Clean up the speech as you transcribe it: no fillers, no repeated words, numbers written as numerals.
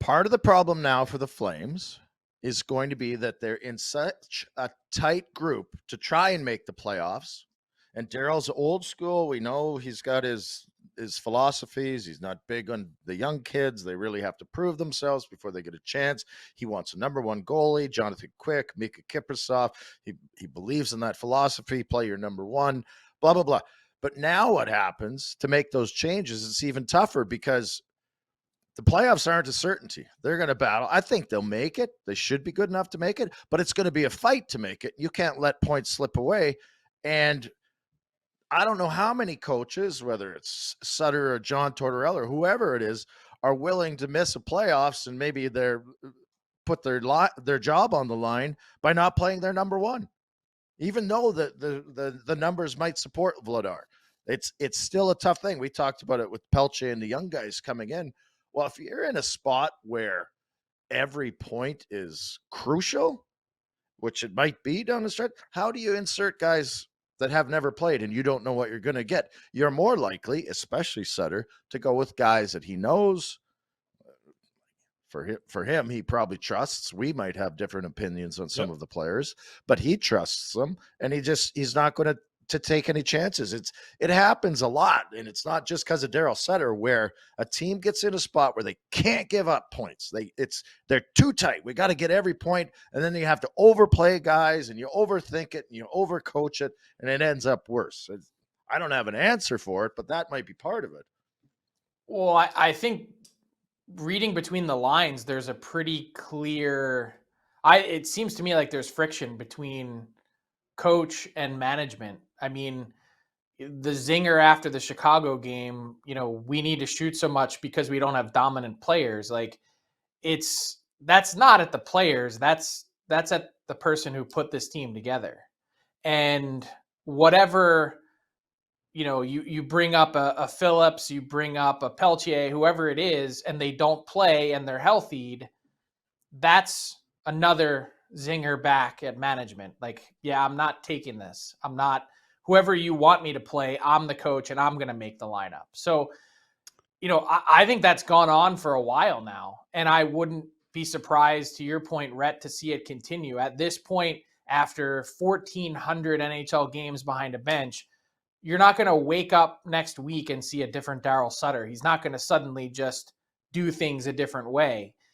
Part of the problem now for the Flames is going to be that they're in such a tight group to try and make the playoffs. And Daryl's old school. We know he's got his philosophies. He's not big on the young kids. They really have to prove themselves before they get a chance. He wants a number one goalie, Jonathan Quick, Mika Kiprusoff. He believes in that philosophy. Play your number one. Blah blah blah. But now what happens to make those changes? It's even tougher because the playoffs aren't a certainty. They're going to battle. I think they'll make it. They should be good enough to make it, but it's going to be a fight to make it. You can't let points slip away. And I don't know how many coaches, whether it's Sutter or John Tortorella or whoever it is, are willing to miss a playoffs and maybe put their job on the line by not playing their number one, even though the numbers might support Vladar. It's still a tough thing. We talked about it with Pelche and the young guys coming in. Well, if you're in a spot where every point is crucial, which it might be down the stretch, how do you insert guys that have never played and you don't know what you're going to get? You're more likely, especially Sutter, to go with guys that he knows. For him, he probably trusts. We might have different opinions on some of the players, but he trusts them, and he's not going to take any chances. It happens a lot, and it's not just because of Daryl Sutter, where a team gets in a spot where they can't give up points. They're too tight. We got to get every point, and then you have to overplay guys, and you overthink it, and you overcoach it, and it ends up worse. I don't have an answer for it, but that might be part of it. Well, I think reading between the lines, there's a pretty clear. It seems to me like there's friction between coach and management. I mean, the zinger after the Chicago game, we need to shoot so much because we don't have dominant players. Like, that's not at the players. That's at the person who put this team together. And whatever, you bring up a Phillips, you bring up a Peltier, whoever it is, and they don't play and they're healthied, that's another zinger back at management. Like, yeah, I'm not taking this. I'm not whoever you want me to play. I'm the coach and I'm going to make the lineup. So, I think that's gone on for a while now. And I wouldn't be surprised, to your point, Rhett, to see it continue. At this point, after 1,400 NHL games behind a bench, you're not going to wake up next week and see a different Daryl Sutter. He's not going to suddenly just do things a different way.